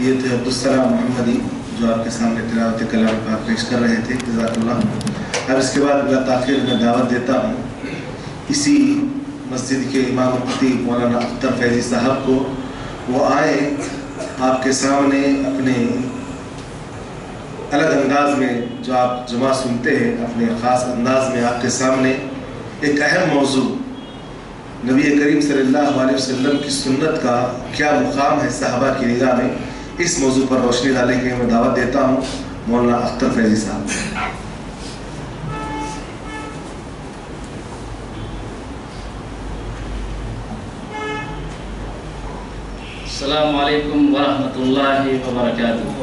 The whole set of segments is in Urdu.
یہ تھے عبدالسلام محمدی جو آپ کے سامنے تلاوت کلام پاک پیش کر رہے تھے، جزاک اللہ۔ اب اس کے بعد بلا تاخیر میں دعوت دیتا ہوں اسی مسجد کے امام خطیب مولانا اختر فیضی صاحب کو، وہ آئے آپ کے سامنے اپنے الگ انداز میں جو آپ جمعہ سنتے ہیں، اپنے خاص انداز میں آپ کے سامنے ایک اہم موضوع نبی کریم صلی اللہ علیہ وسلم کی سنت کا کیا مقام ہے صحابہ کی نگاہ میں، اس موضوع پر روشنی ڈالنے کے لیے میں دعوت دیتا ہوں مولانا اختر فیضی صاحب۔ السلام علیکم ورحمۃ اللہ وبرکاتہ۔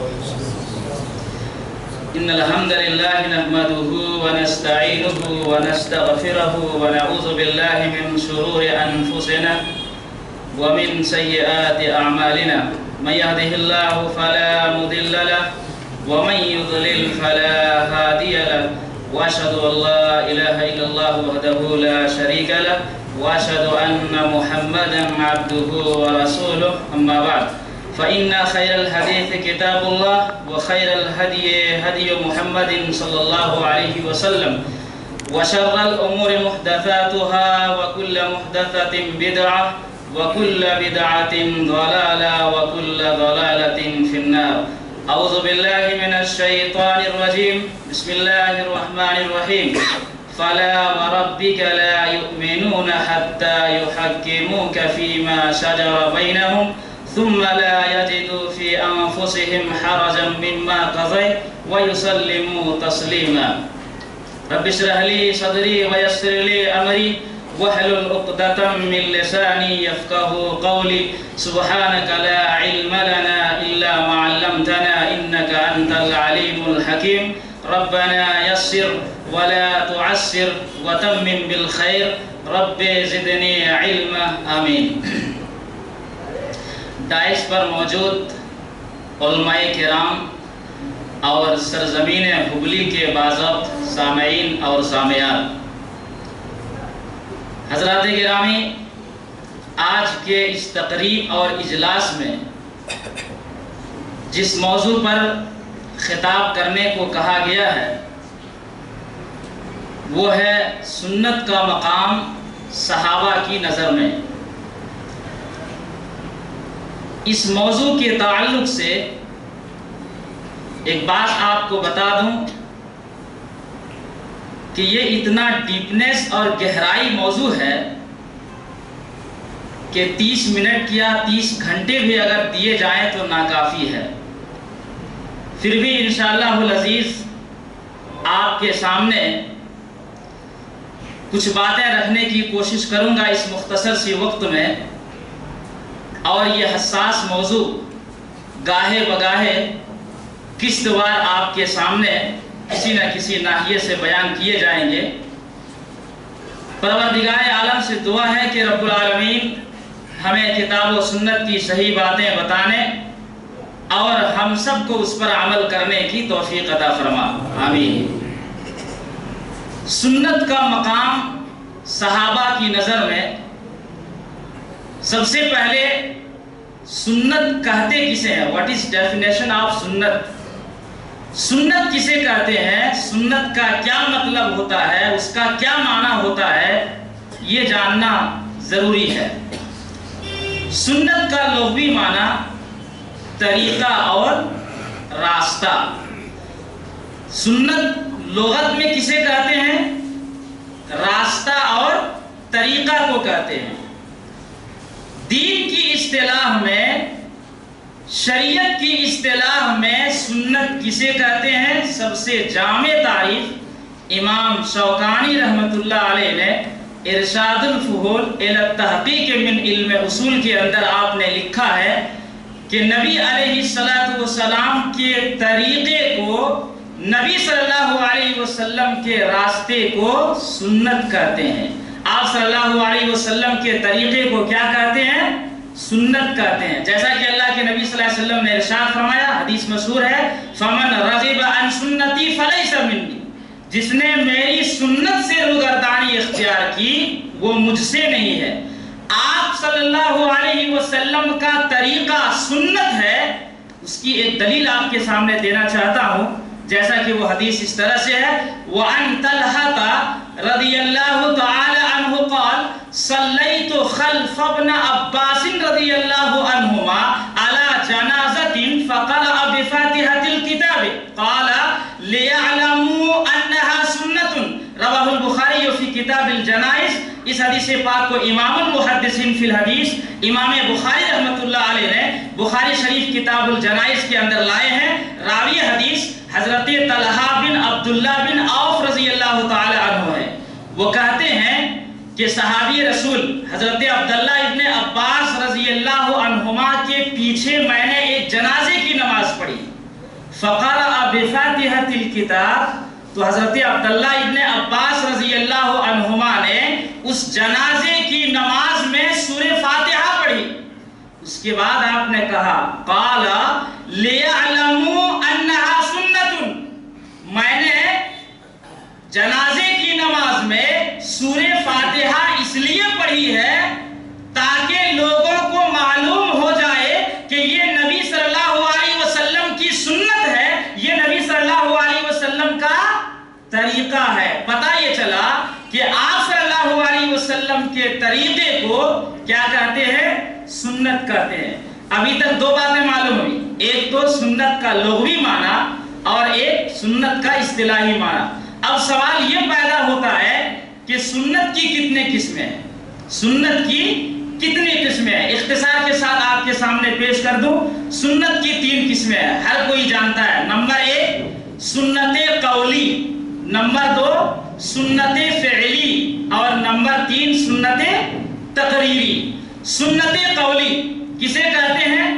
ان الحمد للہ نحمده ونستعینه ونستغفره ونعوذ باللہ من شرور انفسنا ومن سیئات اعمالنا، من يهده الله فلا مضل له ومن يضلل فلا هادي له، واشهد ان لا اله الا الله وحده لا شريك له، واشهد ان محمدا عبده ورسوله، اما بعد فان خير الحديث كتاب الله وخير الهدي هدي محمد صلى الله عليه وسلم، وشر الامور محدثاتها وكل محدثة بدعة وكل بدعة ضلالة وكل ضلالة في النار۔ اعوذ بالله من الشيطان الرجيم، بسم الله الرحمن الرحيم۔ فلا وربك لا يؤمنون حتى يحكموك فيما شجر بينهم ثم لا يجدوا في أنفسهم حرجا مما قضيت ويسلموا تسليما۔ رب اشرح لي صدري ويسر لي أمري واحلل عقدة من لساني يفقهوا قولي، سبحانك لا علم لنا إلا ما علمتنا إنك أنت العليم الحكيم۔ ربنا يسر ولا تعسر وتمم بالخير، رب زدني علما، آمین۔ داعش پر موجود علماء کرام اور سرزمین حبلی کے باضابط سامعین اور سامعات، حضرات گرامی، آج کے اس تقریب اور اجلاس میں جس موضوع پر خطاب کرنے کو کہا گیا ہے وہ ہے سنت کا مقام صحابہ کی نظر میں۔ اس موضوع کے تعلق سے ایک بات آپ کو بتا دوں کہ یہ اتنا ڈیپنس اور گہرائی موضوع ہے کہ 30 منٹ یا 30 گھنٹے بھی اگر دیے جائیں تو ناکافی ہے۔ پھر بھی انشاءاللہ العزیز آپ کے سامنے کچھ باتیں رکھنے کی کوشش کروں گا اس مختصر سی وقت میں، اور یہ حساس موضوع گاہے بگاہے قسط وار آپ کے سامنے کسی نہ کسی ناحیے سے بیان کیے جائیں گے۔ پروردگار عالم سے دعا ہے کہ رب العالمین ہمیں کتاب و سنت کی صحیح باتیں بتانے اور ہم سب کو اس پر عمل کرنے کی توفیق عطا فرما، آمین۔ سنت کا مقام صحابہ کی نظر میں، سب سے پہلے سنت کہتے کسے ہیں؟ واٹ از ڈیفینیشن آف سنت؟ سنت کسے کہتے ہیں؟ سنت کا کیا مطلب ہوتا ہے؟ اس کا کیا معنی ہوتا ہے؟ یہ جاننا ضروری ہے۔ سنت کا لغوی معنی طریقہ اور راستہ۔ سنت لغت میں کسے کہتے ہیں؟ راستہ اور طریقہ کو کہتے ہیں۔ دین کی اصطلاح میں، شریعت کی اصطلاح میں سنت کسے کہتے ہیں؟ سب سے جامع تعریف امام شوکانی رحمۃ اللہ علیہ نے ارشاد الفحول الی التحقیق من علم اصول کے اندر آپ نے لکھا ہے کہ نبی علیہ السلام کے طریقے کو، نبی صلی اللہ علیہ وسلم کے راستے کو سنت کہتے ہیں۔ آپ صلی اللہ علیہ وسلم کے طریقے کو کیا کہتے ہیں؟ سنت کہتے ہیں۔ جیسا کہ اللہ کے نبی صلی اللہ علیہ وسلم نے ارشاد فرمایا، حدیث مشہور ہے، فَمَنْ رَغِبَ عَنْ سُنَّتِي فَلَيْسَ مِنِّي، جس نے میری سنت سے روگردانی اختیار کی وہ مجھ سے نہیں ہے۔ آپ صلی اللہ علیہ وسلم کا طریقہ سنت ہے، اس کی ایک دلیل آپ کے سامنے دینا چاہتا ہوں، جیسا کہ وہ حدیث اس طرح سے ہے، وَعَن طَلْحَةَ رضی اللہ تعالی عنہ قال صلیت خلف ابن عباس رضی اللہ عنہما على جنازة فقرأ بفاتحة الكتاب قال ليعلموا أنها سنة رواہ البخاری فی کتاب الجنائز۔ اس حدیث پاک کو امام المحدثین فی الحدیث امام بخاری رحمۃ اللہ علیہ نے بخاری شریف کتاب الجنائز کے اندر لائے ہیں۔ راوی حدیث حضرت طلحہ بن عبداللہ بن عوف رضی اللہ تعالی عنہ ہے۔ وہ کہتے ہیں کہ صحابی رسول حضرت عبداللہ ابن عباس رضی اللہ عنہما کے پیچھے میں نے ایک جنازے کی نماز پڑھی، فقرأ بفاتحة الكتاب، تو حضرت عبداللہ ابن عباس رضی اللہ عنہما نے اس جنازے کی نماز میں سورہ فاتحہ پڑھی۔ اس کے بعد آپ نے کہا قال لِيَعْلَمُوا أَنَّهَا سُنَّةٌ، میں نے جنازے کی نماز میں سورہ فاتحہ اس لیے پڑھی ہے تاکہ لوگوں کو معلوم ہو جائے کہ یہ نبی صلی اللہ علیہ وسلم کی سنت ہے، یہ نبی صلی اللہ علیہ وسلم کا طریقہ ہے۔ پتہ یہ چلا کہ آپ صلی اللہ علیہ وسلم کے طریقے کو کیا کہتے ہیں؟ سنت کہتے ہیں۔ ابھی تک دو باتیں معلوم ہوئی، ایک تو سنت کا لغوی معنی اور ایک سنت کا اصطلاحی معنی۔ اب سوال یہ پیدا ہوتا ہے کہ سنت کی کتنے قسمیں ہیں، سنت کی کتنی قسمیں ہیں؟ اختصار کے ساتھ آپ کے سامنے پیش کر دوں، سنت کی 3 قسمیں ہیں، ہر کوئی جانتا ہے۔ نمبر 1 سنت قولی، نمبر 2 سنت فعلی، اور نمبر 3 سنت تقریری۔ سنت قولی کسے کہتے ہیں؟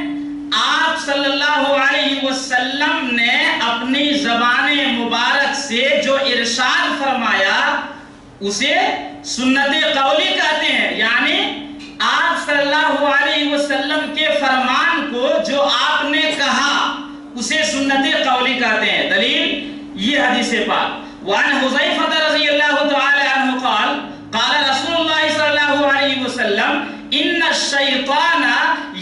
آپ صلی اللہ علیہ وسلم نے اپنی زبان مبارک سے جو ارشاد فرمایا اسے سنت قولی کہتے ہیں، یعنی آپ صلی اللہ علیہ وسلم کے فرمان کو جو آپ نے کہا اسے سنت قولی کہتے ہیں۔ دلیل یہ حدیث پاک وعن حذیفہ رضی اللہ تعالی عنہ قال قال رسول اللہ صلی اللہ علیہ وسلم ان الشیطان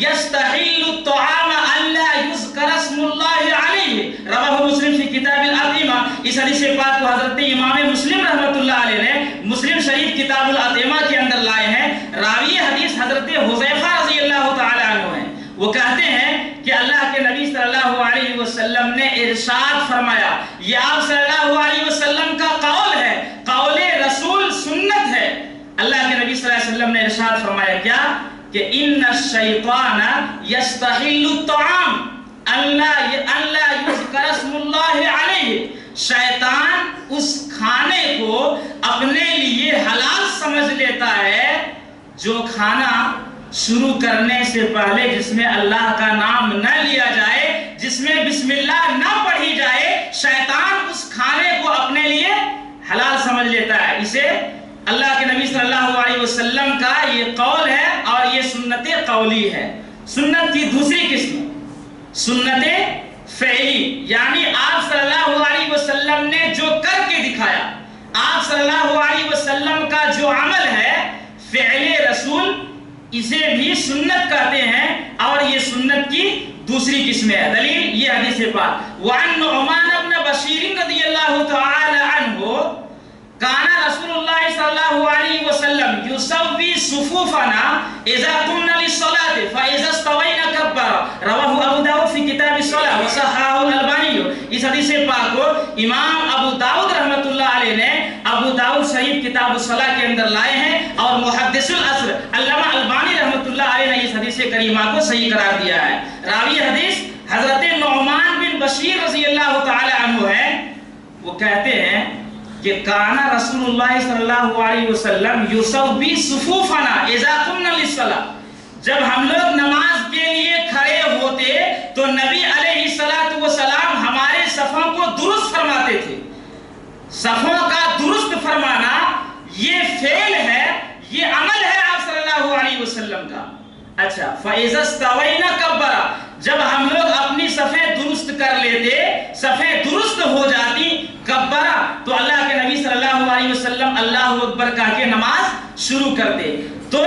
یستحل الطعام الا یذکر اسم اللہ علیہ رواہ مسلم فی کتاب الاطعمہ۔ اس حدیث پاک کو حضرت امام مسلم رحمۃ اللہ علیہ نے مسلم شریف کتاب الاطعمہ کے اندر لائے ہیں۔ راوی حدیث حضرت حذیفہ رضی اللہ تعالی عنہ ہیں۔ وہ کہتے ہیں کہ اللہ کے نبی صلی اللہ علیہ وسلم نے ارشاد فرمایا، یہ آپ صلی اللہ علیہ وسلم کا قول ہے، قول رسول سنت ہے۔ اللہ کے نبی صلی اللہ علیہ وسلم نے ارشاد فرمایا کیا کہ ان الشیطان یستحل الطعام اللہ یذکر اسم اللہ علیہ، شیطان اس کھانے کو اپنے لیے حلال سمجھ لیتا ہے جو کھانا شروع کرنے سے پہلے جس میں اللہ کا نام نہ لیا جائے، جس میں بسم اللہ نہ پڑھی جائے، شیطان اس کھانے کو اپنے لیے حلال سمجھ لیتا ہے۔ اسے اللہ کے نبی صلی اللہ علیہ وسلم کا یہ قول ہے اور یہ سنت قولی ہے۔ سنت کی دوسری قسم سنت فعلی، یعنی آپ صلی اللہ علیہ وسلم نے جو کر کے دکھایا، آپ صلی اللہ علیہ وسلم کا جو عمل ہے فعل رسول، اسے بھی سنت کہتے ہیں اور یہ سنت کی دوسری قسم ہے۔ دلیل یہ حدیث پاک وعن نعمان بن بشیر رضی اللہ تعالی عنہ کان رسول اللہ صلی اللہ علیہ وسلم یسوی صفوفنا اذا قمنا للصلاة فاذا استوینا کبر رواہ ابو داؤد فی کتاب الصلاة وصححہ الالبانی۔ اس حدیث پاک کو امام ابو داؤد رحمۃ اللہ علیہ نے ابو داؤد شریف کتاب الصلاة کے اندر لائے ہیں اور محدث العصر علامہ البانی رحمۃ اللہ علیہ نے اس حدیث کریمہ کو صحیح قرار دیا ہے۔ راوی حدیث حضرت نعمان بن بشیر رضی اللہ تعالی عنہ ہے۔ وہ کہتے ہیں کہ کانا رسول اللہ صلی اللہ علیہ وسلم یسوی صفوفنا اذا قمنا للصلاة، جب ہم لوگ نماز کے لیے کھڑے ہوتے تو نبی علیہ السلام ہمارے صفوں کو درست فرماتے تھے۔ صفوں کا درست فرمانا یہ فعل ہے، یہ عمل ہے آپ صلی اللہ علیہ وسلم کا۔ اچھا فَإِذَا اسْتَوَيْنَا كَبَّرَ، جب ہم لوگ اپنی صفیں درست کر لیتے، صفیں درست ہو جاتی، کبرا، تو اللہ کے نبی صلی اللہ علیہ وسلم اللہ اکبر کہہ کے نماز شروع کرتے۔ تو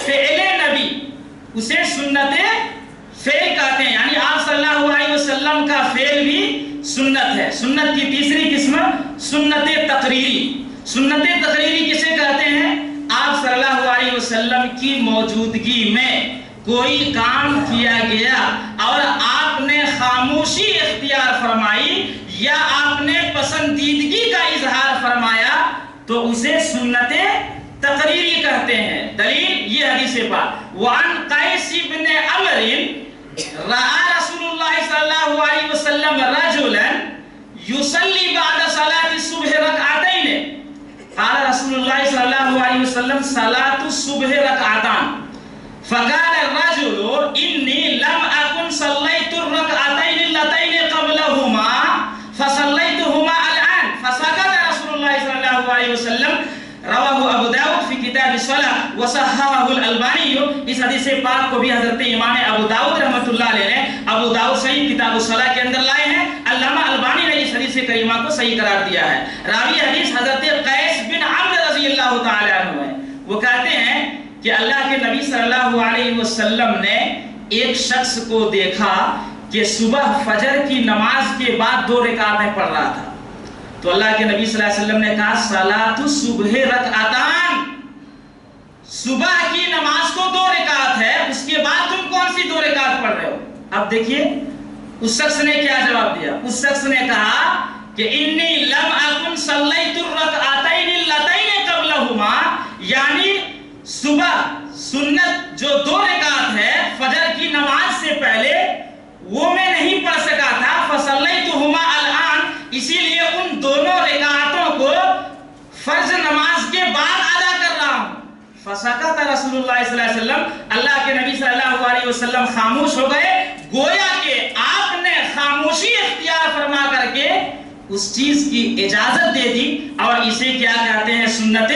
فعل نبی اسے سنت فعل کہتے ہیں، یعنی آپ صلی اللہ علیہ وسلم کا فعل بھی سنت ہے۔ سنت کی تیسری قسم سنت تقریری۔ سنت تقریری کسے کہتے ہیں؟ آپ صلی اللہ علیہ وسلم کی موجودگی میں کوئی کام کیا گیا اور آپ نے خاموشی اختیار فرمائی یا آپ نے پسندیدگی کا اظہار فرمایا تو اسے سنت تقریری کہتے ہیں۔ دلیل یہ حدیث پاک، وعن قیس بن عمر رأى رسول اللہ صلی اللہ علیہ وسلم رجلا يصلي بعد صلاة الصبح ركعتين قال رسول اللہ صلی اللہ علیہ وسلم صلاة الصبح ركعتان فقال الرجل إني لم أكن صليت الركعتين اللتين قبلهما فصليتهما الآن فسكت رسول الله صلى الله عليه وسلم۔ رواہ ابو داؤد فی کتاب الصلاۃ وصححہ الالبانی۔ اس حدیث پاک کو بھی حضرت امام ابو داؤد رحمۃ اللہ علیہ نے ابو داؤد صحیح کتاب الصلاۃ کے اندر لائے ہیں۔ علامہ البانی نے اس حدیث کریمہ کو صحیح قرار دیا ہے۔ راوی حدیث حضرت قیس بن عمر رضی اللہ تعالی عنہ ہے۔ وہ کہتے ہیں کہ اللہ کے نبی صلی اللہ علیہ وسلم نے ایک شخص کو دیکھا کہ صبح فجر کی نماز کے بعد 2 رکعتیں پڑھ رہا تھا، تو اللہ کے نبی صلی اللہ علیہ وسلم نے کہا صلاۃ الصبح رکعتان، صبح کی نماز کو 2 رکعت ہے، اس کے بعد تم کون سی 2 رکعت پڑھ رہے ہو؟ اب دیکھیے اس شخص نے کیا جواب دیا۔ اس شخص نے کہا کہ انی لم اکن صلیت الرکعتین اللتین قبلہما، یعنی صبح سنت جو 2 رکعت ہے فجر کی نماز سے پہلے وہ میں نہیں پڑھ سکا تھا، فصلیتہما الآن، اسی لیے ان دونوں رکعتوں کو فرض نماز کے بعد ادا کر رہا ہوں۔ فسکت رسول اللہ صلی اللہ علیہ وسلم، اللہ کے نبی صلی اللہ علیہ وسلم خاموش ہو گئے، گویا کہ آپ نے خاموشی اختیار فرما کر کے اس چیز کی اجازت دے دی، اور اسے کیا کہتے ہیں؟ سنت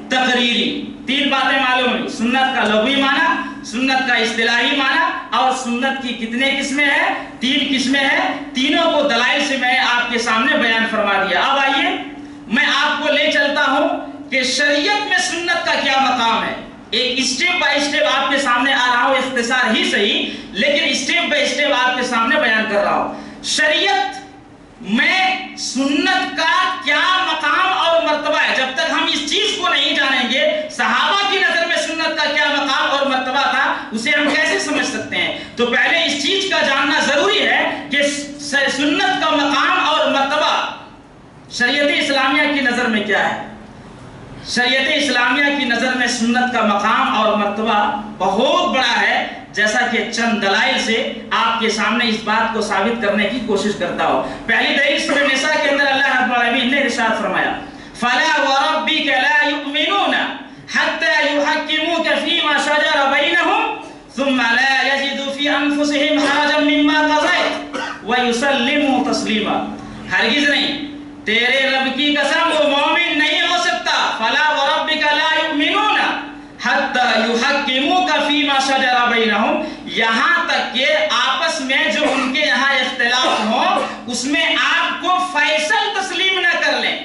تقریری۔ 3 باتیں معلوم ہوئی، سنت کا لغوی معنی، سنت کا اصطلاحی معنی، اور سنت کی کتنے قسمیں ہیں؟ 3 قسمیں ہیں۔ تینوں کو دلائل سے میں آپ کے سامنے بیان فرما دیا۔ اب آئیے میں آپ کو لے چلتا ہوں کہ شریعت میں سنت کا کیا مقام ہے۔ ایک اسٹیپ بائی اسٹیپ آپ کے سامنے آ رہا ہوں، اختصار ہی صحیح لیکن اسٹیپ بائی اسٹیپ آپ کے سامنے بیان کر رہا ہوں۔ شریعت میں سنت کا کیا مقام اور مرتبہ ہے، جب تک ہم اس چیز کو نہیں جانیں گے صحابہ کی نظر میں سنت کا کیا مقام اور مرتبہ تھا اسے ہم کیسے سمجھ سکتے ہیں؟ تو پہلے اس چیز کا جاننا ضروری ہے کہ سنت کا مقام اور مرتبہ شریعت اسلامیہ کی نظر میں کیا ہے۔ شریعت اسلامیہ کی نظر میں سنت کا مقام اور مرتبہ بہت بڑا ہے، جیسا کہ چند دلائل سے آپ کے سامنے اس بات کو ثابت کرنے کی کوشش کرتا ہوں۔ پہلی دلیل سورہ نساء کے اندر اللہ رب العالمین نے ارشاد فرمایا فَلَا وَرَبِّكَ لَا يُؤْمِنُونَ حَتَّى يُحَكِّمُوكَ فِي مَا شَجَرَ بَيْنَهُمْ ثُمَّ لَا يَجِدُوا فِي أَنفُسِهِمْ حَرَجًا مِّمَّا قَضَيْتَ وَيُسَلِّمُوا تَسْلِيمًا۔ ہرگز نہیں، تیرے رب کی قسم وہ مومن نہیں ہو سکتا۔ فَلَا وَرَبِّكَ لَا يُؤْمِنُونَ حَتَّى يُحَكِّمُوكَ فِي مَا شَجَرَ بَيْنَهُمْ، یہاں تک کہ آپس میں جو ان کے یہاں اختلاف ہو اس میں آپ کو فیصل تسلیم نہ کر لیں،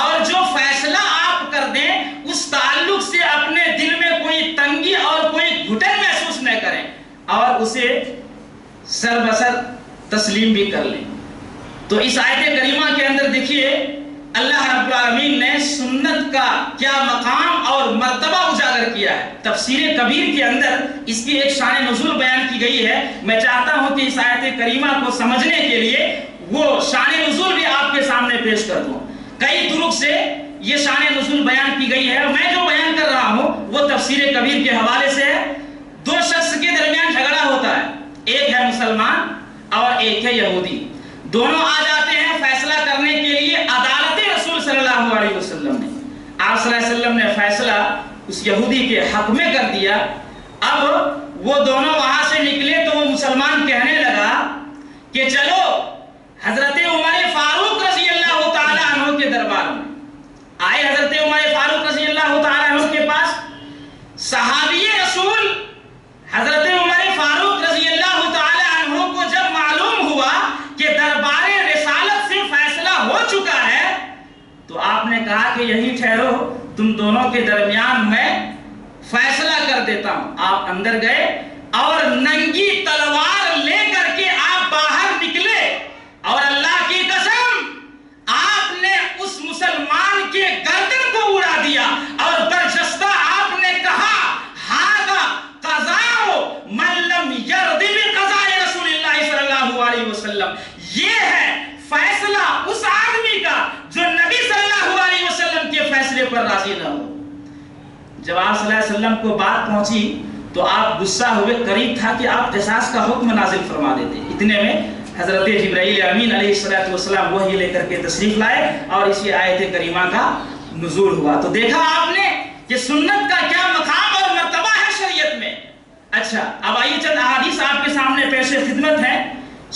اور جو فیصلہ آپ کر دیں اس تعلق سے اپنے دل میں کوئی تنگی اور کوئی گھٹن محسوس نہ کریں، اور اسے سر بسر تسلیم بھی کر لیں۔ تو اس آیت کریمہ کے اندر دیکھیے اللہ رب العالمین نے سنت کا کیا مقام اور مرتبہ اجاگر کیا ہے۔ تفسیر کبیر کے اندر اس کی ایک شان نزول بیان کی گئی ہے۔ میں چاہتا ہوں کہ اس آیت کریمہ کو سمجھنے کے لیے وہ شان نزول بھی آپ کے سامنے پیش کر دوں۔ کئی طرق سے یہ شان نزول بیان کی گئی ہے، میں جو بیان کر رہا ہوں وہ تفسیر کبیر کے حوالے سے ہے۔ 2 شخص کے درمیان جھگڑا ہوتا ہے، ایک ہے مسلمان اور ایک ہے یہودی، دونوں آ جاتے ہیں فیصلہ کرنے کے لیے عدالت رسول صلی اللہ علیہ وسلم نے۔ آپ صلی اللہ علیہ وسلم نے فیصلہ اس یہودی کے حق میں کر دیا۔ اب وہ دونوں وہاں سے نکلے تو وہ مسلمان کہنے لگا کہ چلو حضرت عمر فاروق رضی اللہ تعالی عنہ کے دربار میں آئے۔ حضرت عمر فاروق رضی اللہ تعالی عنہ کے پاس صحابی رسول حضرت عمر فاروق رضی اللہ تعالی عنہ کو جب معلوم ہوا کہ دربار رسالت سے فیصلہ ہو چکا ہے تو آپ نے کہا کہ یہی ٹھہرو، تم دونوں کے درمیان میں فیصلہ کر دیتا ہوں۔ آپ اندر گئے اور ننگی تلوار تلوار لے کر کے آپ باہر نکلے اور اللہ کی قسم آپ نے اس مسلمان کے گردن کو اڑا دیا اور برجستہ آپ نے کہا ہاذا قضاء من لم یرض بقضاء رسول اللہ صلی اللہ علیہ وسلم، یہ ہے فیصلہ اس آدمی کا جو نبی صلی اللہ علیہ وسلم کے فیصلے پر راضی نہ ہو۔ جب آپ صلی اللہ علیہ وسلم کو بات پہنچی تو آپ غصہ ہوئے، قریب تھا کہ آپ قصاص کا حکم نازل فرما دیتے، اتنے میں حضرت جبرائیل امین علیہ السلام وحی لے کر کے تشریف لائے اور اسی آیت کریمہ کا نزول ہوا۔ تو دیکھا آپ نے کہ سنت کا کیا مقام اور مرتبہ ہے شریعت میں۔ اچھا، اب آئیے چند احادیث آپ کے سامنے پیش خدمت ہے،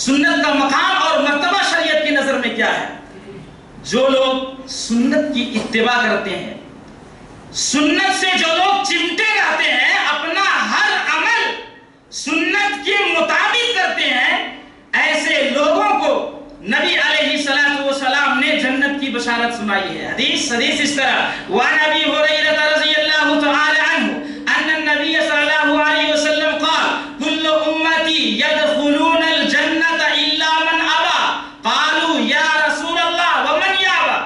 سنت کا مقام اور مرتبہ شریعت کی نظر میں کیا ہے۔ جو لوگ سنت کی اتباع کرتے ہیں، سنت سے جو لوگ چمٹے رہتے ہیں، اپنا ہر عمل سنت کے مطابق کرتے ہیں، ایسے لوگوں کو نبی علیہ السلام نے جنت کی بشارت سنائی ہے۔ حدیث اس طرح وعن ابی ہریرہ رضی اللہ تعالی عنہ ان النبی صلی اللہ علیہ وسلم قال کل امتی يدخلون الجنة الا من ابى قالوا یا رسول اللہ ومن یابى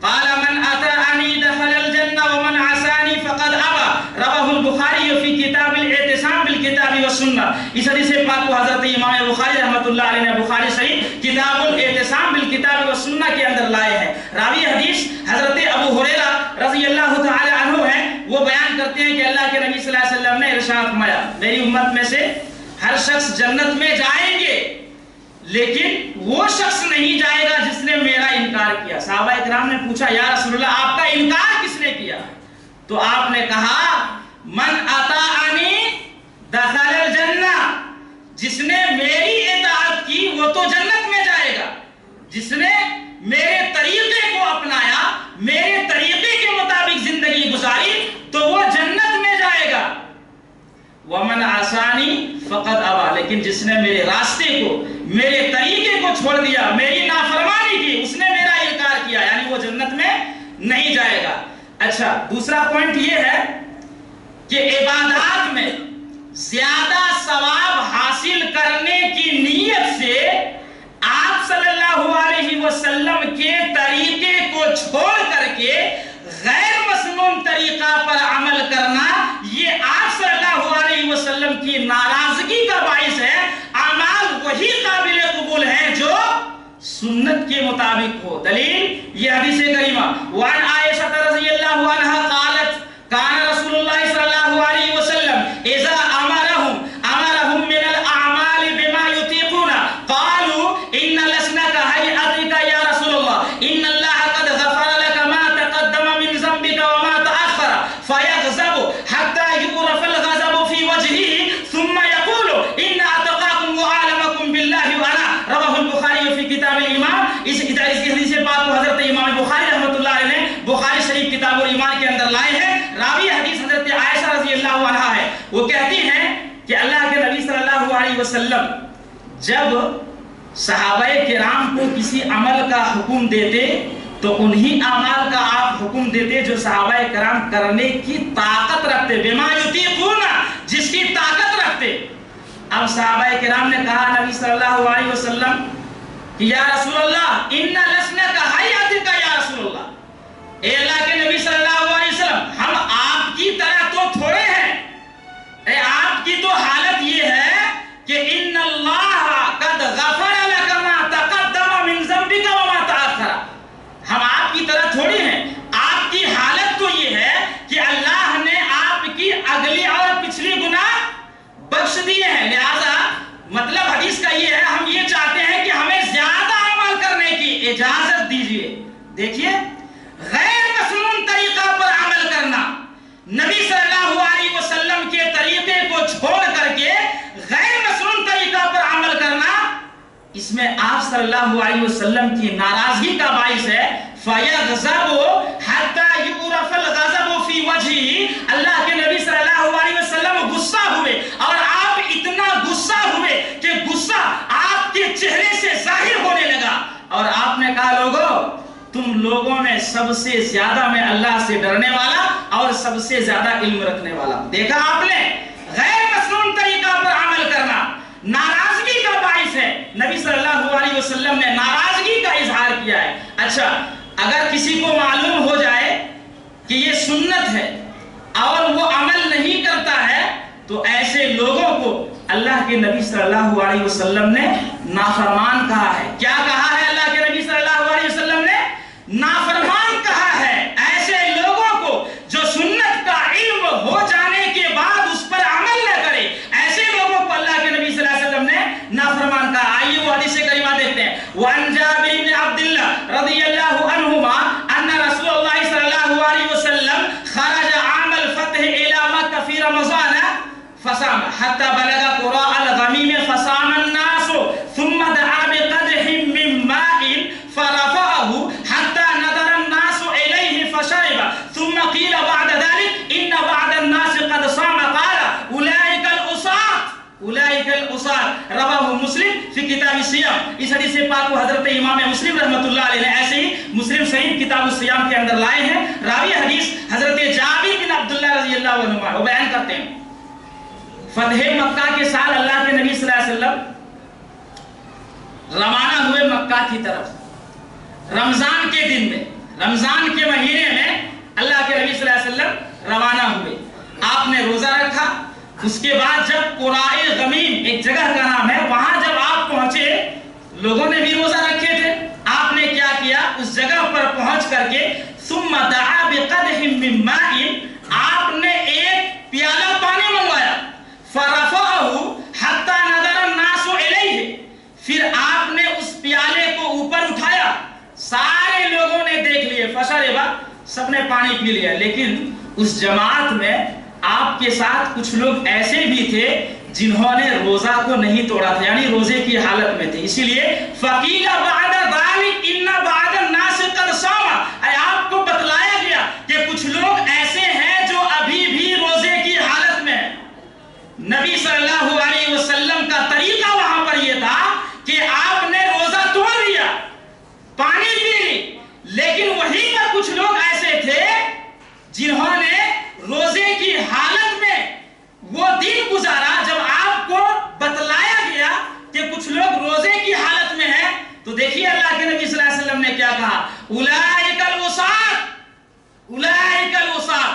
قال من اطاعنی دخل الجنة ومن عصانی فقد ابى رواه البخاری فی کتاب الاعتصام بالکتاب والسنہ۔ اس حدیث پاک کو حضرت امام بخاری رحمۃ اللہ علیہ نے بخاری صحیح کتاب الاعتصام بالکتاب والسنہ کے اندر لائے ہیں۔ راوی حدیث حضرت ابو ہریرہ رضی اللہ تعالی عنہ ہیں، وہ بیان کرتے ہیں کہ اللہ کے نبی صلی اللہ علیہ وسلم نے ارشاد فرمایا میری امت میں سے ہر شخص جنت میں جائیں گے لیکن وہ شخص نہیں جائے گا جس نے میرا انکار کیا۔ صحابہ اکرام نے پوچھا یا رسول اللہ آپ کا انکار کس نے کیا؟ تو آپ نے کہا من اطاعنی دخل الجنہ، جس نے میری اطاعت کی وہ تو جنت میں جائے گا، جس نے میرے طریقے کو اپنایا، میرے طریقے کے مطابق زندگی گزاری تو وہ جنت میں جائے گا۔ ومن عصانی فقد ابى، لیکن جس نے میرے راستے کو، میرے طریقے کو چھوڑ دیا، میری نافرمانی کی، اس نے میرا انکار کیا، یعنی وہ جنت میں نہیں جائے گا۔ اچھا، دوسرا پوائنٹ یہ ہے کہ عبادات میں زیادہ ثواب حاصل کرنے کی نیت سے آپ صلی اللہ علیہ وسلم کے طریقے کو چھوڑ کر کے غیر مسنون طریقہ پر عمل کرنا، یہ آپ صلی اللہ علیہ وسلم کی ناراضگی کا باعث ہے۔ اعمال وہی قابل قبول ہیں جو سنت کے مطابق ہو۔ دلیل یہ حدیث کریمہ وعن عائشہ رضی اللہ عنہا قالت کان رسول اللہ صلی اللہ علیہ وسلم اذا امرهم من الاعمال بما يطيقون قالوا ان لسنا كهيئتك يا رسول الله ان الله قد غفر لك ما تقدم من ذنبك وما تاخر فيغضب حتى يعرف الغضب في وجهه ثم يقول ان اتقاكم واعلمكم بالله وانا رواه البخاری فی کتاب الایمان۔ اس حدیث پاک کو حضرت امام بخاری رحمۃ اللہ علیہ نے بخاری شریف کتاب الایمان کے اندر لائے ہیں۔ راوی حدیث حضرت عائشہ رضی اللہ عنہا ہے، وہ کہتی ہیں کہ اللہ کے نبی صلی اللہ علیہ وسلم جب صحابہ کرام کو کسی عمل کا حکم دیتے تو انہی اعمال کا آپ حکم دیتے جو صحابہ کرام کرنے کی طاقت رکھتے، بما یطیقون، جس کی طاقت رکھتے۔ اب صحابہ کرام نے کہا نبی صلی اللہ علیہ وسلم کہ یا رسول اللہ ان لسنا کہیئتک یا رسول اللہ، اے اللہ کے نبی صلی اللہ علیہ وسلم ہم آپ کی طرح تو تھوڑے ہیں، اے آپ کی تو حالت یہ ہے کہ ان اللہ قد غفر لک ما تقدم من ذنبک وما تاخر، ہم آپ کی طرح تھوڑی ہیں، آپ کی حالت تو یہ ہے کہ اللہ نے آپ کی اگلی اور پچھلی گناہ بخش دیے ہیں۔ لہذا مطلب حدیث کا یہ ہے ہم یہ چاہتے ہیں کہ ہمیں زیادہ عمل کرنے کی اجازت دیجیے۔ دیکھیے غیر مسنون طریقہ پر عمل کرنا، نبی صلی اللہ علیہ وسلم کے طریقے کو چھوڑ کر کے غیر مسنون طریقہ پر عمل کرنا، اس میں آپ صلی اللہ علیہ وسلم کی ناراضگی کا باعث ہے۔ فَيَغْضَبُ حَتَّى يُعْرَفَ الْغَضَبُ فِي وَجْهِهِ، اللہ کے نبی صلی اللہ علیہ وسلم غصہ ہوئے اور آپ اتنا غصہ ہوئے کہ غصہ آپ کے چہرے سے ظاہر ہونے لگا اور آپ نے کہا لوگوں تم لوگوں میں سب سے زیادہ میں اللہ سے ڈرنے والا اور سب سے زیادہ علم رکھنے والا۔ دیکھا آپ نے غیر مسنون طریقہ پر عمل کرنا، ناراضگی نبی صلی اللہ علیہ وسلم نے ناراضگی کا اظہار کیا ہے۔ اچھا، اگر کسی کو معلوم ہو جائے کہ یہ سنت ہے اور وہ عمل نہیں کرتا ہے تو ایسے لوگوں کو اللہ کے نبی صلی اللہ علیہ وسلم نے نافرمان کہا ہے۔ کیا کہا ہے اللہ کے نبی صلی اللہ علیہ وسلم نے؟ نافرمان کہا ہے۔ ایسے لوگوں کو جو سنت کا علم ہو جانے کے بعد اس پر عمل نہ کرے، ایسے لوگوں کو اللہ کے نبی صلی اللہ علیہ وسلم نے نافرمان کہا۔ آئیے وہ حدیث کریمہ دیکھتے ہیں۔ وَعَنْ جَابِرِ بْنِ عَبْدِ اللَّهِ رضی اللہ عنہما ان رسول اللہ صلی اللہ علیہ وسلم خرج عام الفتح الى مکہ فی رمضان فصام حتى بلغ قراء الغمیم فصام الناس ثم دعا بقدح من ماء فرفعه حتى نظر الناس إليه فشرب ثم قيل بعد ذلك إن بعد الناس قد صام قال أولئك الأصاة رواه مسلم فی کتاب الصیام۔ اس حدیث پاک کو حضرت امام مسلم رحمۃ اللہ علیہ نے ایسے ہی مسلم صحیح کتاب الصیام کے اندر لائے ہیں۔ راوی حدیث حضرت جابر بن عبداللہ رضی اللہ عنہ وہ بیان کرتے ہیں فتح مکہ کے سال اللہ کے نبی صلی اللہ علیہ وسلم روانہ ہوئے مکہ کی طرف۔ رمضان کے دن میں، رمضان کے مہینے میں اللہ کے نبی صلی اللہ علیہ وسلم روانہ ہوئے۔ آپ نے روزہ رکھا۔ اس کے بعد جب قراء غمیم ایک جگہ کا نام ہے، وہاں جب آپ پہنچے، لوگوں نے بھی روزہ رکھے تھے، آپ نے کیا کیا؟ اس جگہ پر پہنچ کر کے ثم دعا بقدح من ماء، آپ نے ایک پیالہ پانی منگوایا، فرفعه حتى نظر الناس إليه، پھر آپ نے اس پیالے کو اوپر اٹھایا، سارے لوگوں نے دیکھ لیے، فشرب، سب نے پانی پی لیا، لیکن اس جماعت میں آپ کے ساتھ کچھ لوگ ایسے بھی تھے جنہوں نے روزہ کو نہیں توڑا تھا، یعنی روزے کی حالت میں تھے۔ اسی لیے فقیل بعد ذلك ان بعد الناس قد صام، آپ کو بتلایا گیا کہ کچھ لوگ ایسے ہیں جو ابھی بھی روزے کی حالت میں ہیں۔ نبی صلی اللہ علیہ وسلم کا طریقہ وہاں پر یہ تھا کہ آپ نے روزہ توڑ لیا، پانی پی لی، لیکن وہیں پر کچھ لوگ ایسے تھے جنہوں نے روزے کی حالت میں وہ دن گزارا۔ جب آپ کو بتلایا گیا کہ کچھ لوگ روزے کی حالت میں ہیں تو دیکھیے اللہ کے نبی صلی اللہ علیہ وسلم نے کیا کہا؟ اولئک الوصاة، اولئک الوصاة،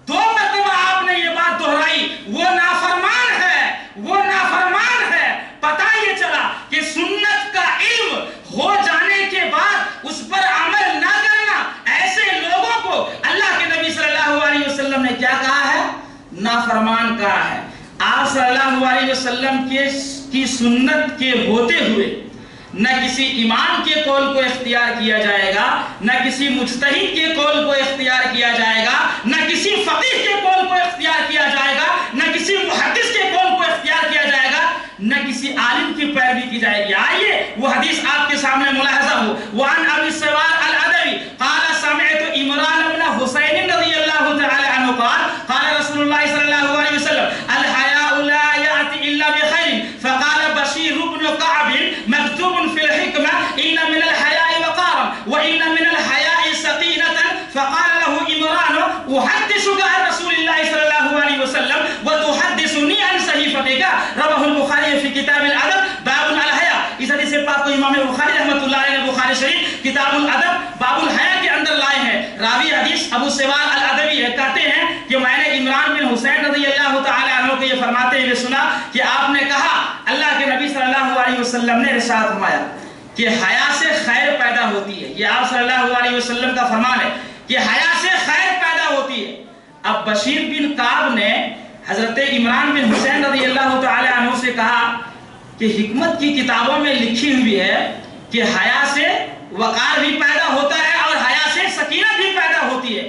دو مرتبہ آپ نے یہ بات دہرائی، وہ نافرمان ہے، وہ نافرمان ہے۔ پتہ یہ چلا کہ سنت کا علم ہو جانے کے بعد اس پر عمل نہ کرنا، ایسے لوگوں کو اللہ کے نبی صلی اللہ علیہ وسلم نے کیا کہا ہے؟ نافرمان کہا ہے۔ آپ صلی اللہ علیہ وسلم کی سنت کے ہوتے ہوئے نہ کسی امام کے قول کو اختیار کیا جائے گا، نہ کسی مجتہد کے قول کو اختیار کیا جائے گا، نہ کسی فقیہ کے قول کو اختیار کیا جائے گا، نہ کسی محدث کے قول کو اختیار کیا جائے گا، نہ کسی عالم کی پیروی کی جائے گی۔ آئیے وہ حدیث آپ کے سامنے ملاحظہ ہو۔ وعن ابی السوار العدوی قال سمعت عمران بن حسین رضی اللہ تعالی عنہ قال رسول اللہ صلی اللہ علیہ وسلم الحیاء لا یأتی الا بخیر فقال بشیر بن کعب مکتوب فی الحکمہ ان من الحیاء وقارا وان من الحیاء سقینة فقال له عمران احدثك عن رسول اللہ صلی اللہ علیہ وسلم وتحدثنی عن صحیفتك رواه البخاری فی کتاب الادب باب الحیاء۔ اس حدیث پاک کو امام بخاری رحمۃ اللہ علیہ نے بخاری شریف کتاب الادب باب الحیاء کے اندر لائے ہیں۔ راوی حدیث ابو سوار العدوی ہے، کہتے ہیں کہ میں نے عمران بن حسین رضی اللہ تعالی عنہ کو یہ فرماتے ہوئے سنا کہ آپ نے کہا، اللہ کے نبی صلی اللہ علیہ وسلم نے ارشاد فرمایا کہ حیا سے خیر پیدا ہوتی ہے۔ یہ آپ صلی اللہ علیہ وسلم کا فرمان ہے کہ حیا سے خیر پیدا ہوتی ہے۔ اب بشیر بن کعب نے حضرت عمران بن حسین رضی اللہ تعالی عنہ سے کہا کہ حکمت کی کتابوں میں لکھی ہوئی ہے کہ حیا سے وقار بھی پیدا ہوتا ہے اور حیا سے سکینت بھی پیدا ہوتی ہے۔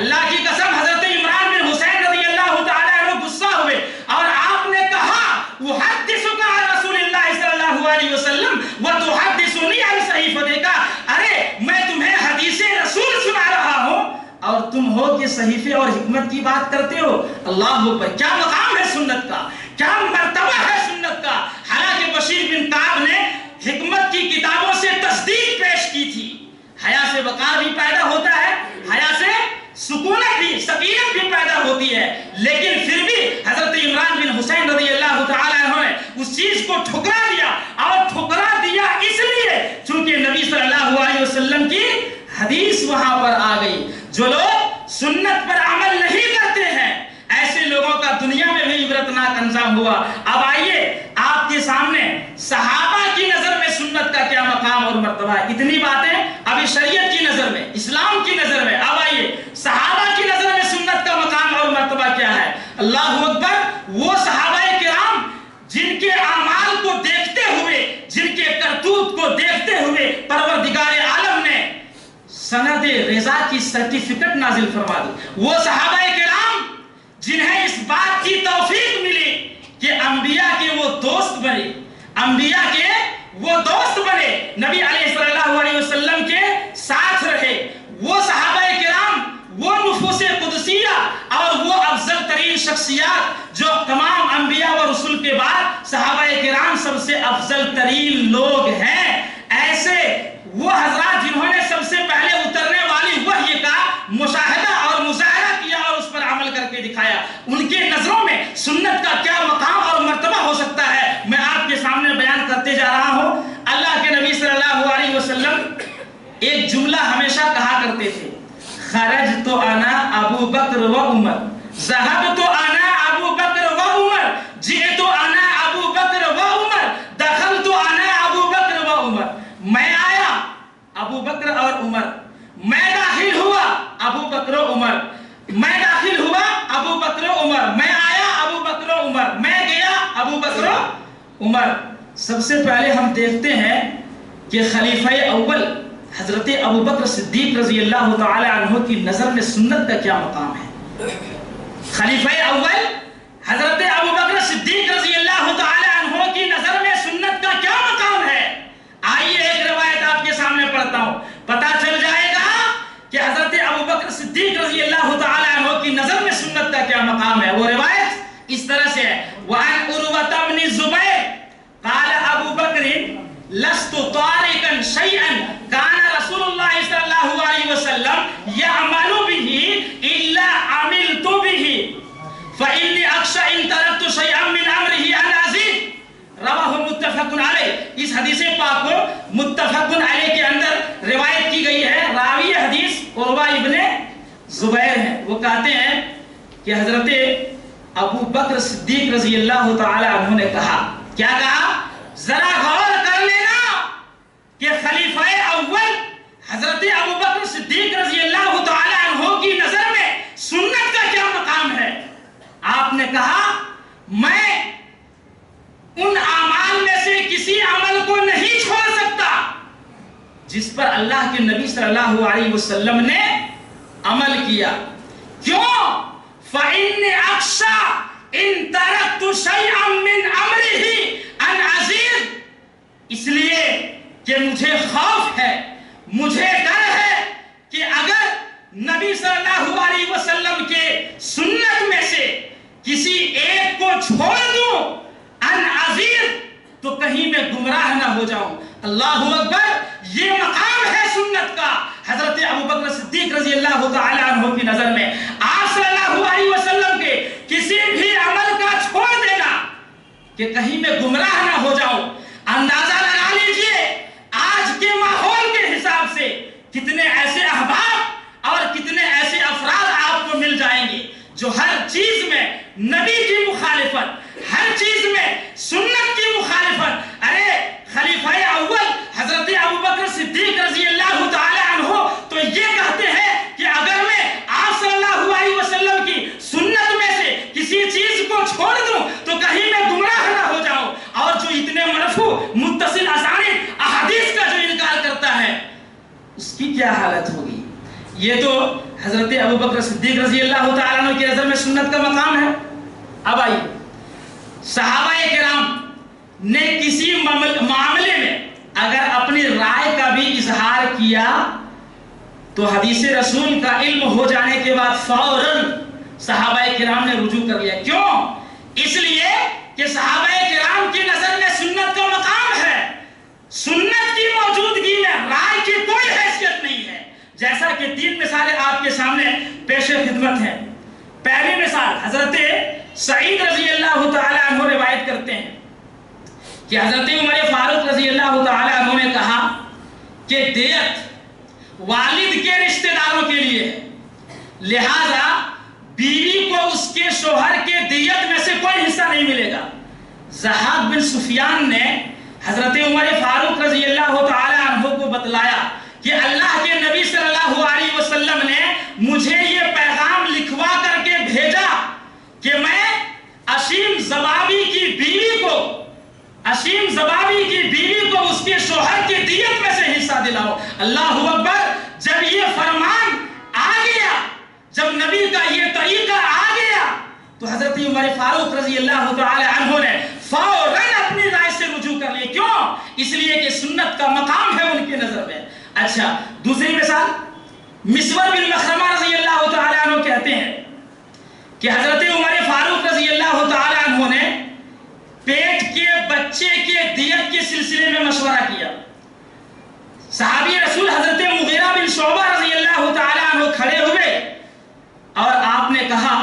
اللہ کی قسم حضرت عمران بن حسین رضی اللہ تعالی عنہ غصہ ہوئے اور آپ نے کہا احدثک عن رسول اللہ صلی اللہ علیہ وسلم وتحدثنی عن صحیفتک، ارے میں تمہیں حدیث رسول سنا رہا ہوں اور تم ہو کہ صحیفے اور حکمت کی بات کرتے ہو۔ اللہ اکبر، کیا مقام ہے سنت کا، کیا مرتبہ ہے سنت کا۔ حالانکہ بشیر بن کعب نے حکمت کی کتابوں سے تصدیق پیش کی تھی۔ حیا سے وقار بھی پیدا ہوتا ہے، حیا سے سکونت بھی، سکینت بھی پیدا ہوتی ہے، لیکن پھر بھی حضرت عمران بن حسین رضی اللہ تعالی عنہ نے اس چیز کو ٹھکرا دیا اور ٹھکرا حدیث وہاں پر آ گئی۔ جو لوگ سنت پر عمل نہیں کرتے ہیں ایسے لوگوں کا دنیا میں بھی عبرتناک انجام ہوا۔ اب آئیے آپ کے سامنے صحابہ کی نظر میں سنت کا کیا مقام اور مرتبہ ہے۔ اتنی باتیں ابھی شریعت کی نظر میں، اسلام کی نظر میں، اب آئیے صحابہ کی نظر میں سنت کا مقام اور مرتبہ کیا ہے۔ اللہ اکبر، وہ صحابہ کرام جن کے اعمال کو دیکھتے ہوئے، جن کے کرتوت کو دیکھتے ہوئے پروردگار عالم نے سند رضا کی سرٹیفکیٹ نازل فرما دی۔ وہ صحابہ کرام جنہیں اس بات کی توفیق ملی کہ انبیاء کے وہ دوست بنے، انبیاء کے وہ دوست بنے، نبی علیہ صلی اللہ علیہ وسلم کے ساتھ رہے، وہ صحابہ کرام وہ نفوس قدسیہ اور وہ افضل ترین شخصیات جو تمام انبیاء و رسول کے بعد صحابہ کرام سب سے افضل ترین لوگ ہیں، ایسے وہ حضرات جنہوں نے سب سے پہلے اترنے والی وحی کا مشاہدہ اور مظاہرہ کیا اور اس پر عمل کر کے دکھایا، ان کے نظروں میں سنت کا کیا مقام اور مرتبہ ہو سکتا ہے میں آپ کے سامنے بیان کرتے جا رہا ہوں۔ اللہ کے نبی صلی اللہ علیہ وسلم ایک جملہ ہمیشہ کہا کرتے تھے، خرج تو انا ابو بکر و عمر، ذهب تو انا ابو بکر و عمر، جئت انا ابو بکر و عمر، دخلت انا ابو بکر و عمر۔ میں آیا ابو بکر اور عمر، میں داخل ہوا ابو بکر و عمر، میں داخل ہوا ابو بکر و عمر، میں آیا ابو بکر و عمر، میں گیا ابو بکر و عمر۔ سب سے پہلے ہم دیکھتے ہیں کہ خلیفہ اول حضرت ابو بکر صدیق رضی اللہ تعالی عنہ کی نظر میں سنت کا کیا مقام ہے۔ خلیفہ اول حضرت ابو بکر صدیق رضی اللہ تعالی عنہ کی نظر میں سنت کا کیا مقام ہے۔ آئیے ایک روایت آپ کے سامنے پڑھتا ہوں، پتہ چل جائے گا کہ حضرت ابو بکر صدیق رضی اللہ تعالی عنہ کی نظر میں سنت کا کیا مقام ہے۔ وہ روایت اس طرح سے ہے، وَعَنْ عُرْوَةَ بْنِ الزُّبَيْرِ قال ابو بکر لست طارقا شيئا كان رسول الله صلى الله عليه وسلم يعمل به الا عملت به فاني اخشى ان تركت شيئا من امره ان ازيد۔ رواہ متفق علیہ، اس حدیث پاک کو متفق علیہ کے اندر روایت کی گئی ہے۔ راوی حدیث عروہ ابن زبیر ہیں، وہ کہتے ہیں کہ حضرت ابو بکر صدیق رضی اللہ تعالی عنہ نے کہا، کیا کہا؟ ذرا غور کر لینا کہ خلیفہ اول حضرت ابو بکر صدیق رضی اللہ تعالی عنہ کی نظر میں سنت کا کیا مقام ہے۔ آپ نے کہا، میں ان اعمال میں سے کسی عمل کو نہیں چھوڑ سکتا جس پر اللہ کے نبی صلی اللہ علیہ وسلم نے عمل کیا۔ کیوں؟ فَإِنِّ أَخْشَىٰ إِن تَرَكْتُ شَيْئًا مِّنْ أَمْرِهِ أَنْ أَزِيدَ، اس لیے کہ مجھے خوف ہے، مجھے ڈر ہے کہ اگر نبی صلی اللہ علیہ وسلم کے سنت میں سے کسی ایک کو چھوڑ دوں ان ازید تو کہیں میں گمراہ نہ ہو جاؤں۔ اللہ اکبر، یہ مقام ہے سنت کا حضرت ابو بکر صدیق رضی اللہ تعالی عنہ کی نظر میں۔ آپ صلی اللہ علیہ وسلم کے کسی بھی عمل کا چھوڑ دینا کہ کہیں میں گمراہ نہ ہو جاؤں۔ اندازہ لگا لیجئے آج کے ماحول کے حساب سے کتنے ایسے احباب اور کتنے ایسے افراد آپ کو مل جائیں گے جو ہر چیز میں نبی کی مخالفت، ہر چیز میں سنت کی مخالفت۔ ارے خلیفہ اول حضرت ابو بکر صدیق رضی اللہ تعالی عنہ تو یہ کہتے ہیں کہ اگر میں آپ صلی اللہ علیہ وسلم کی سنت میں سے کسی چیز کو چھوڑ دوں تو کہیں میں گمراہ نہ ہو جاؤں، اور جو اتنے مرفوع متصل اسانید احادیث کا جو انکار کرتا ہے اس کی کیا حالت ہوگی۔ یہ تو حضرت ابو بکر صدیق رضی اللہ تعالیٰ عنہ کی نظر میں سنت کا مقام ہے۔ اب آئیے صحابہ کرام نے کسی معاملے میں اگر اپنی رائے کا بھی اظہار کیا تو حدیث رسول کا علم ہو جانے کے بعد فوراً صحابہ کرام نے رجوع کر لیا۔ کیوں؟ اس لیے کہ صحابہ کرام کی نظر میں سنت کا مقام ہے، سنت کی موجودگی میں رائے کی کوئی حیثیت نہیں ہے۔ جیسا کہ 3 مثالیں آپ کے سامنے پیش خدمت ہیں۔ پہلی مثال حضرت سعید رضی اللہ تعالی عنہ روایت کرتے ہیں کہ حضرت عمر فاروق رضی اللہ تعالی عنہ نے کہا کہ دیت والد کے رشتہ داروں کے لیے ہے، لہذا بیوی کو اس کے شوہر کے دیت میں سے کوئی حصہ نہیں ملے گا۔ ضحاک بن سفیان نے حضرت عمر فاروق رضی اللہ تعالی عنہ کو بتلایا کہ اللہ کے نبی صلی اللہ علیہ وسلم نے مجھے یہ پیغام لکھوا کر کے بھیجا کہ میں اشیم زبابی کی بیوی کو اس کے شوہر کی دیت میں سے حصہ دلاؤ۔ اللہ اکبر! جب یہ فرمان آ گیا، جب نبی کا یہ طریقہ آ گیا، تو حضرت عمر فاروق رضی اللہ تعالی عنہ نے فوراً اپنی رائے سے رجوع کر لی۔ کیوں؟ اس لیے کہ سنت کا مقام ہے ان کی نظر میں۔ اچھا، دوسری مثال، مسور بن مخرمہ رضی اللہ تعالی عنہ کہتے ہیں کہ حضرت عمر فاروق رضی اللہ تعالی عنہ نے پیٹ کے بچے کے دیت کے سلسلے میں مشورہ کیا۔ صحابی رسول حضرت مغیرہ بن شعبہ رضی اللہ تعالی عنہ کھڑے ہوئے اور آپ نے کہا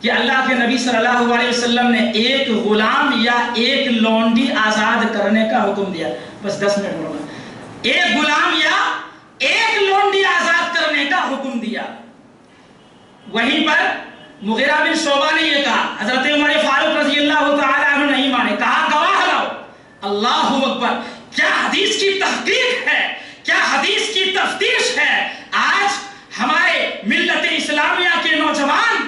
کہ اللہ کے نبی صلی اللہ علیہ وسلم نے ایک غلام یا ایک لونڈی آزاد کرنے کا حکم دیا۔ بس 10 منٹ ہوگا۔ ایک غلام یا ایک لونڈی آزاد کرنے کا حکم دیا۔ وہیں پر مغیرہ بن شعبہ نے یہ کہا، حضرت عمر فاروق رضی اللہ تعالی عنہ نہیں مانے، کہا گواہ لاؤ۔ اللہ اکبر! کیا حدیث کی تحقیق ہے، کیا حدیث کی تفتیش ہے! آج ہمارے ملت اسلامیہ کے نوجوان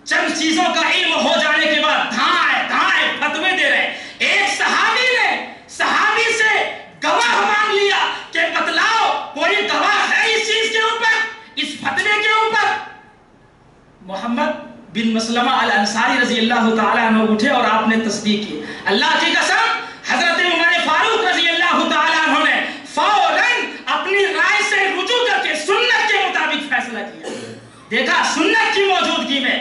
چند چیزوں کا علم ہو جانے کے بعد دھائیں فتوے دے رہے۔ ایک صحابی نے صحابی سے گواہ مانگ لیا کہ بتلاؤ کوئی گواہ ہے اس چیز کے اوپر، اس فتوے کے اوپر۔ محمد بن مسلمہ الانصاری رضی اللہ تعالی عنہ اٹھے اور آپ نے تصدیق کی۔ اللہ کی قسم، حضرت عمر فاروق رضی اللہ تعالی عنہ نے فوراً اپنی رائے سے رجوع کر کے سنت کے مطابق فیصلہ کیا۔ دیکھا، سنت کی موجودگی میں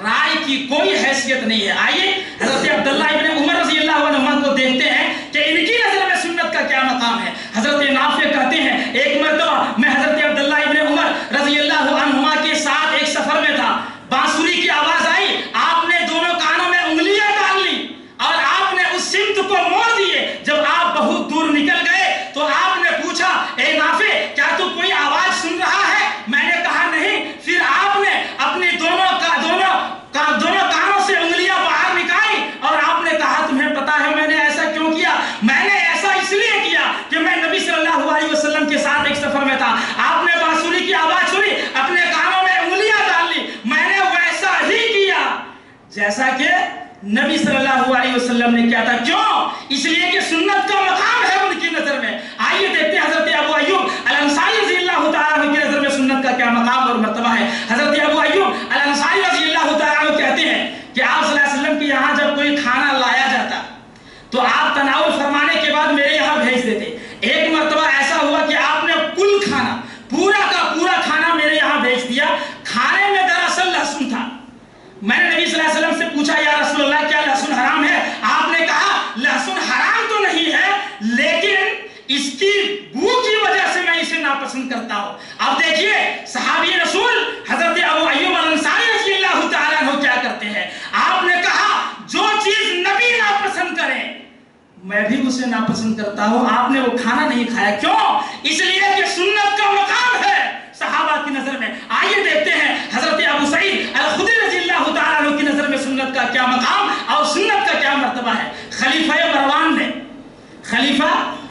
رائے کی کوئی حیثیت نہیں ہے۔ آئیے حضرت عبداللہ ابن عمر رضی اللہ عنہ کو دیکھتے ہیں کہ ان کی نظر میں سنت کا کیا مقام ہے۔ حضرت نافع کہتے ہیں ایک مرتبہ میں حضرت عبداللہ ابن عمر رضی اللہ عنہما کے ساتھ ایک سفر میں تھا، بانسری کی آواز آئی، آپ نے دونوں کانوں میں انگلیاں ڈال لی اور آپ نے اس سمت کو موڑ دیے۔ جب آپ بہت دور نکل گئے تو آپ نے پوچھا، اے نافع کیا تو کوئی آواز سن رہا ہے؟ میں نے کہا نہیں۔ پھر آپ نے اپنے دونوں کانوں سے انگلیاں باہر نکالی اور آپ نے کہا تمہیں پتا ہے میں نے ایسا کیوں کیا؟ میں نے ایسا اس لیے کیا کہ میں نبی صلی اللہ علیہ وسلم کے ساتھ ایک سفر میں تھا، آپ نے بانسری کی آواز سنی، اپنے کانوں میں انگلیاں ڈال لی، میں نے ویسا ہی کیا جیسا کہ نبی صلی اللہ علیہ وسلم نے کیا تھا۔ کیوں؟ اس لیے کہ سنت کا مقام ہے ان کی نظر میں۔ آئیے دیکھتے ہیں حضرت ابو ایوب الانصاری رضی اللہ تعالیٰ عنہ کی نظر میں سنت کا کیا مقام اور مرتبہ ہے۔ حضرت ابو ایوب الانصاری رضی اللہ تعالیٰ عنہ کہتے ہیں کہ آپ صلی اللہ علیہ وسلم کے یہاں جب کوئی کھانا لایا جاتا تو آپ تناول فرمانے کے بعد میرے یہاں بھیج دیتے۔ ایک مرتبہ ایسا ہوا کہ آپ نے کل کھانا، پورا کا پورا کھانا میرے یہاں بھیج دیا۔ کھانے میں دراصل لہسن تھا۔ میں نے نبی صلی اللہ علیہ وسلم سے پوچھا، یا رسول اللہ کیا لہسن حرام ہے؟ آپ نے کہا لہسن حرام تو نہیں ہے، لیکن اس کی بو کی وجہ سے میں اسے ناپسند کرتا ہوں۔ اب دیکھیے صحابی رسول حضرت ابو ایوب الانصاری رضی اللہ تعالیٰ عنہ کیا کرتے ہیں۔ آپ نے کہا جو چیز نبی ناپسند کریں میں بھی اسے ناپسند کرتا ہوں۔ آپ نے وہ کھانا نہیں کھایا، کیوں؟ اس لیے کہ سنت کا مقام ہے صحابہ کی نظر میں۔ آئیے دیکھتے ہیں حضرت ابو سعید الخدری رضی اللہ تعالیٰ عنہ کی نظر میں سنت کا کیا مقام اور سنت کا کیا مرتبہ ہے۔ خلیفہ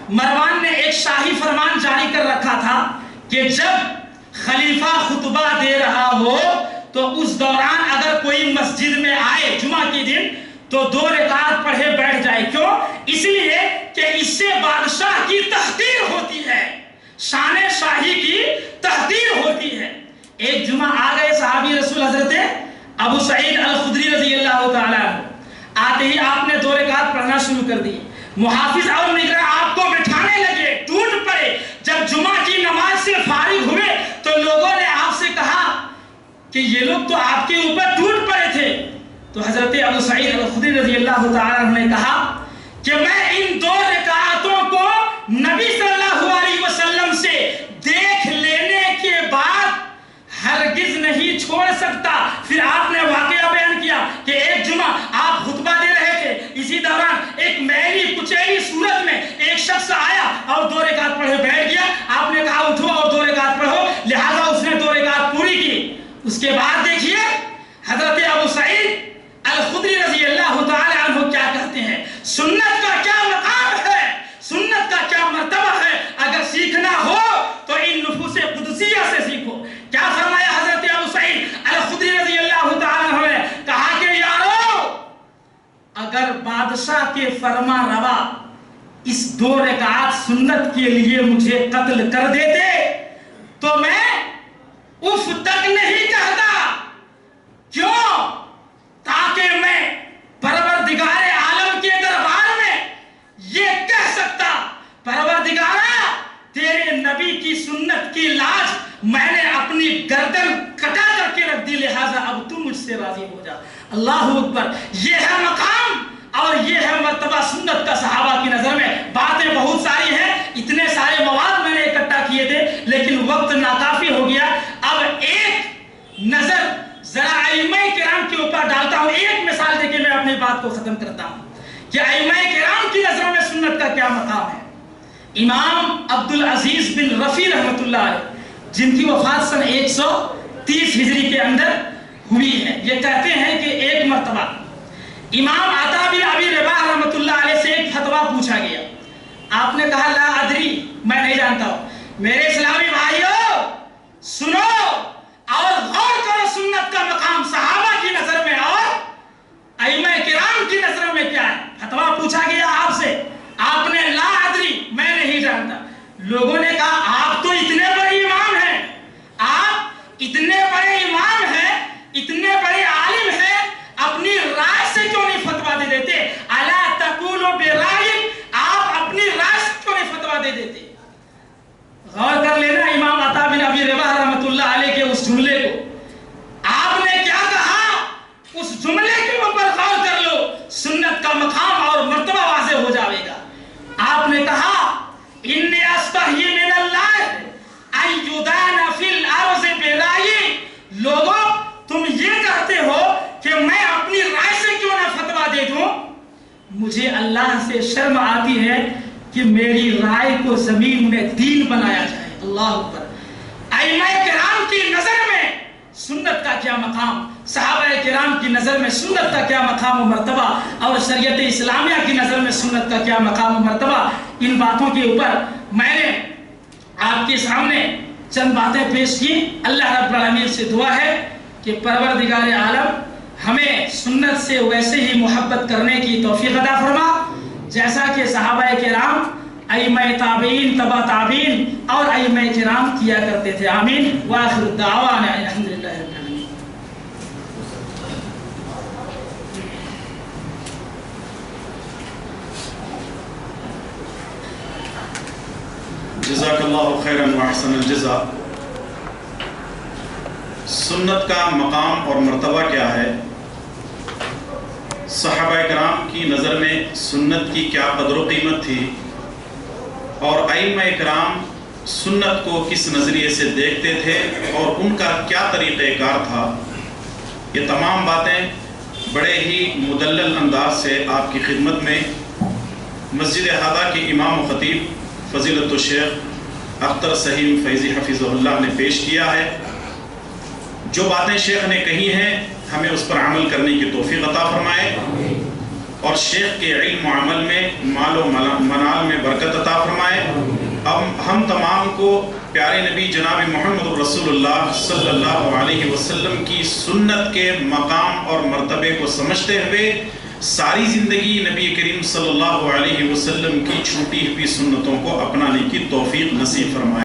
مروان نے ایک شاہی فرمان جاری کر رکھا تھا کہ جب خلیفہ خطبہ دے رہا ہو تو اس دوران اگر کوئی مسجد میں آئے جمعہ کے دن تو 2 رکعت پڑھے بیٹھ جائے۔ کیوں؟ اس لیے کہ اس سے بادشاہ کی تحقیر ہوتی ہے، شان شاہی کی تحقیر ہوتی ہے۔ ایک جمعہ آ گئے صحابی رسول حضرت ابو سعید الخدری رضی اللہ تعالیٰ عنہ، آتے ہی آپ نے 2 رکعت پڑھنا شروع کر دی۔ محافظ اور نگراں آپ کو بٹھانے لگے، ٹوٹ پڑے۔ جب جمعہ کی نماز سے فارغ ہوئے تو لوگوں نے آپ سے کہا کہ یہ لوگ تو آپ کے اوپر ٹوٹ پڑے تھے۔ تو حضرت ابو سعید الخدری رضی اللہ تعالیٰ عنہ نے کہا کہ میں ان 2 رکعتوں کو نبی صلی اللہ علیہ وسلم سے دیکھ لینے کے بعد ہرگز نہیں چھوڑ سکتا۔ پھر آپ نے واقعہ بیان کیا کہ ایک جمعہ آپ خطبہ دے رہے تھے، اسی دوران ایک میلی کچیلی صورت میں ایک شخص آیا اور 2 رکعت پڑھے بیٹھ گیا۔ آپ نے کہا اٹھو اور 2 رکعت پڑھو۔ اگر بادشاہ کے فرما روا اس 2 رکعات سنت کے لیے مجھے قتل کر دیتے تو میں اف تک نہیں کہتا. کیوں؟ تاکہ میں پروردگار عالم کے دربار میں یہ کہہ سکتا پروردگارا تیرے نبی کی سنت کی لاج میں نے اپنی گردن کٹا کر کے رکھ دی، لہٰذا اب تم مجھ سے راضی ہو جا. اللہ اکبر. یہ ہے مقام اور یہ ہے مرتبہ سنت کا صحابہ کی نظر میں. باتیں بہت ساری ہیں، اتنے سارے مواد میں نے اکٹھا کیے تھے لیکن وقت ناکافی ہو گیا. اب ایک نظر ذرا ائمہ کرام کے اوپر ڈالتا ہوں. ایک مثال دے کے میں اپنی بات کو ختم کرتا ہوں کہ ائمہ کرام کی نظروں میں سنت کا کیا مقام ہے. امام عبدالعزیز بن رفیع رحمۃ اللہ علیہ جن کی وفات سن 130 ہجری کے اندر ہوئی ہے، یہ کہتے ہیں کہ ایک مرتبہ امام عطا بن ابی رباح رحمۃ اللہ علیہ سے ایک فتویٰ پوچھا گیا. آپ نے کہا لا ادری، میں نہیں جانتا ہوں. میرے اسلامی بھائیوں سنو اور غور کرو، سنت کا مقام صحابہ کی نظر میں اور ائمہ کرام کی نظروں میں کیا ہے. فتویٰ پوچھا گیا آپ سے، آپ نے لا ادری، میں نہیں جانتا. لوگوں نے کہا آپ تو اتنے بڑے امام ہیں، آپ اتنے بڑے امام ہیں، اتنے بڑے عالم ہیں، اپنی رائے سے کیوں نہیں فتویٰ دے دیتے؟ الا تقولوا برائیک، آپ اپنی رائے سے کیوں نہیں فتویٰ دے دیتے؟ غور کر لینا امام عطا بن ابی رباح رحمۃ اللہ علیہ کے اس جملے کو. آپ نے کیا کہا اس جملے کے اوپر غور کر لو، سنت کا مقام اور مرتبہ واضح ہو جائے گا. آپ نے کہا انی استحی من اللہ ان یدان فی الارض برائیک. لوگوں تم یہ کہتے ہو کہ میں اپنی رائے سے کیوں نہ فتویٰ دے دوں، مجھے اللہ سے شرم آتی ہے کہ میری رائے کو زمین میں دین بنایا جائے. اللہ اکبر. ائمہ کرام کی نظر میں سنت کا کیا مقام، صحابہ کرام کی نظر میں سنت کا کیا مقام و مرتبہ، اور شریعت اسلامیہ کی نظر میں سنت کا کیا مقام و مرتبہ. ان باتوں کے اوپر میں نے آپ کے سامنے چند باتیں پیش کی. اللہ رب العالمین سے دعا ہے کہ پروردگار عالم ہمیں سنت سے ویسے ہی محبت کرنے کی توفیق عطا فرما جیسا کہ صحابہ کرام، ائمہ تابعین، تبع تابعین اور ائمہ کرام کیا کرتے تھے. آمین. وآخر الدعوانا الحمدللہ رب العالمین. جزاک اللہ خیرا واحسن الجزاء. سنت کا مقام اور مرتبہ کیا ہے، صحابہ کرام کی نظر میں سنت کی کیا قدر و قیمت تھی، اور ائمہ کرام سنت کو کس نظریے سے دیکھتے تھے اور ان کا کیا طریقہ کار تھا، یہ تمام باتیں بڑے ہی مدلل انداز سے آپ کی خدمت میں مسجد احاطہ کے امام و خطیب فضیلت الشیخ اختر سہیم فیضی حفظہ اللہ نے پیش کیا ہے. جو باتیں شیخ نے کہی ہیں ہمیں اس پر عمل کرنے کی توفیق عطا فرمائے، اور شیخ کے علم و عمل میں مال و منال میں برکت عطا فرمائے. اب ہم تمام کو پیارے نبی جناب محمد رسول اللہ صلی اللہ علیہ وسلم کی سنت کے مقام اور مرتبے کو سمجھتے ہوئے ساری زندگی نبی کریم صلی اللہ علیہ وسلم کی چھوٹی ہوئی سنتوں کو اپنانے کی توفیق نصیب فرمائے.